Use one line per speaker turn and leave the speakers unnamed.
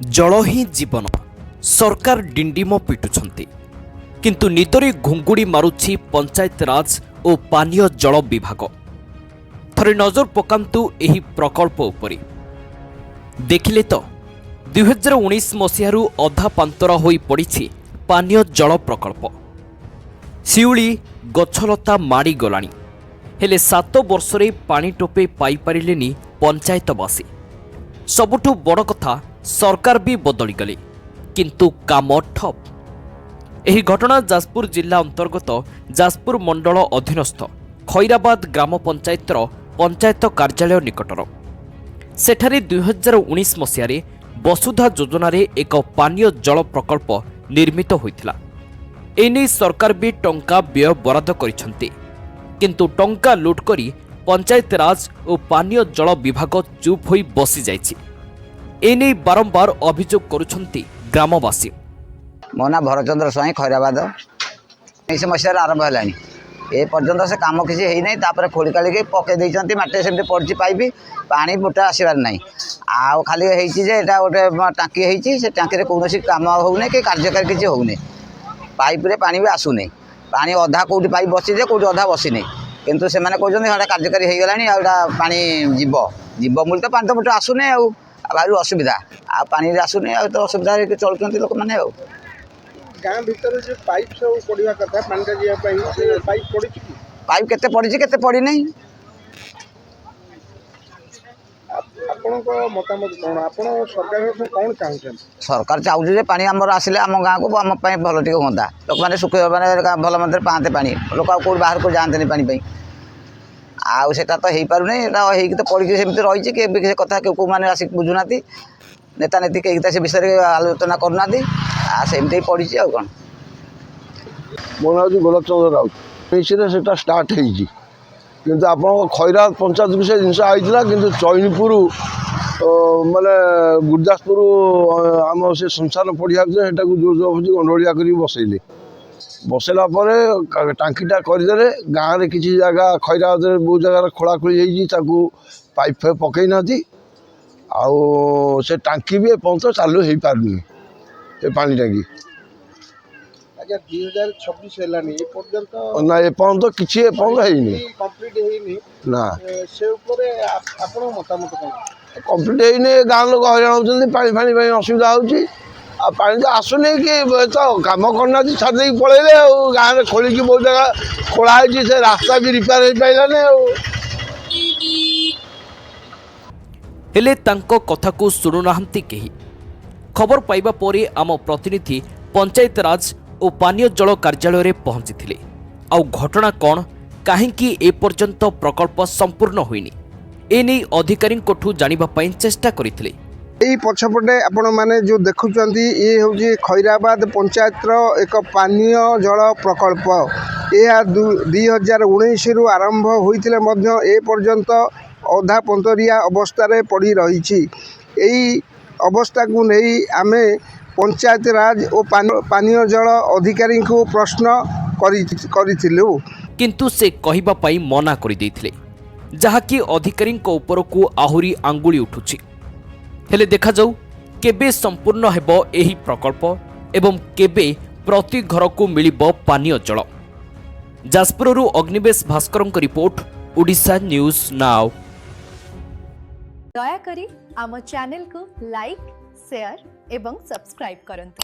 जल ही जीवन सरकार डिंडिम पिटुछंती किंतु निदरे घुंगुड़ी मारुछि पंचायत राज और पानीय जल विभाग। थरे नजर पकांतु एही प्रकल्प उपरि देखिले तो 2019 मसीहारू अधा पांतरा होई पड़िछि पानीय जल प्रकल्प। शिउली गछलता माड़ी गलानी हेले 7 वर्षरे पानी टोपे पाई पारिलेनी पंचायतवासी। सबुठु बड़ कथा सरकार भी बदली गले किंतु काम ठप। एही घटना जाजपुर जिला अंतर्गत जाजपुर मंडल अधीनस्थ खैराबाद ग्राम पंचायतर पंचायत कार्यालय निकटर। सेठारे 2019 मसीहारे वसुधा योजनारे एक पानीय जल प्रकल्प निर्मित होइथिला। एने सरकार भी टंका व्यय बराद करिसंती किंतु टंका लुट करी पंचायत राज और पानीय जल विभाग चुप होई बसी जाइछि। एने बारंबार अभियोग करुछंती ग्रामवासी।
मो ना भरचंद्र स्वाई खैराबाद 19 मसीह आरंभ है ए पर्यंत से काम किसी है नहीं। तापर खोली काली पकई देती माटी सेमती पड़ी पाइप पानी मोटा आसबार ना आउ खाली होटा गोटे टाँकी होती टाँकी कौन कम होने कि कार्यकारी किसी होने पाइप रे पानी भी आसुनी पानी अधा कौटी पाइप बसीजे कौटी अधा बसीनी किंतु से कहते कार्यकारी हो गला पानी जीव जीव मूल तो पानी तो मोटे आसुनी भारी असुविधा पानी आसुनी तो असुविधा चलुच्च लोक मैंने
गाँ भीतर जो पाइप सब पड़ा कथा पानी जावाई पाइप पड़ी
पाइप केते पड़ी केते पड़ी नहीं
मतामत कौन आप सरकार कौन चाहते
सरकार चाहूँ पानी आमर आसिले आम गाँव को आम भल टे हाँ लोक मैंने सुख मैंने भल मंदिर पाते पानी लोक कौट बाहर को जाते पानी आटा तो हो पार नहीं तो पड़ी सेमती रही कि कथा कौ मैंने आसिक बुझुना नेता नेती कहीं से विषय में आलोचना करना सेमती पड़ी कौन
मो ना गोलक चंद्र राउत से स्टार्ट किंतु आप खैरा पंचायत को से जिन आईला कि चैनपुर माने गुरदासपुर आम से संसार पड़िया जोर जोर गंडोलिया कर बसैले बसैला टाँकीटा करदे गाँव में किसी जगह खैरा बहुत जगह खोलाखोली पाइप फाइप पकई ना से टाँकी भी एपर्त चालू हो पारनी पानी टाँकी 2026 ना एपर्त किसी ना कम्प्लीट होने गाँव लोक हईराण होती पानी फानी असुविधा होती पानी तो आसुनी कि तो कम करना छादी पलैले गाँव में खोलिकी बहुत जगह खोलाई से रास्ता भी रिपेयर हो पारानी
हेले तांको कथा को शुणुनाहांती केही। खबर पाइबा परे आम प्रतिनिधि पंचायत राज और पानीय जल कार्यालय रे पहुंची आउ घटना कौन कहीं एपर्यंत प्रकल्प संपूर्ण होइनी एने अधिकारी जानिबा पई चेष्टा करथिले।
यही पछपटे आपण मैंने जो देखुं ये हूँ खैराबाद पंचायत एक पानीय जल प्रकल्प यह 2019 रु आरंभ होइथिले मध्य ए पर्यंत अधा पंतरिया अवस्था पड़ी रही। यही अवस्था को नहीं आमे पंचायत राज और पानीय जल अधिकारी को प्रश्न करिथिलु
किंतु से कहिबा पई मना करि दैथिले जहाकि अधिकारी उपरकू आहुरी आंगुली उठुछि। हेले देखा जाऊ केबे संपूर्ण हेबो एही प्रकल्प एवं केबे प्रति घर को मिलिबो पानीय जल। जाजपुररू अग्निवेश भास्करଙ୍କ रिपोर्ट ओडिशा न्यूज नाउ।
दयाकरी आम चैनल को लाइक शेयर एवं सब्सक्राइब करंतु।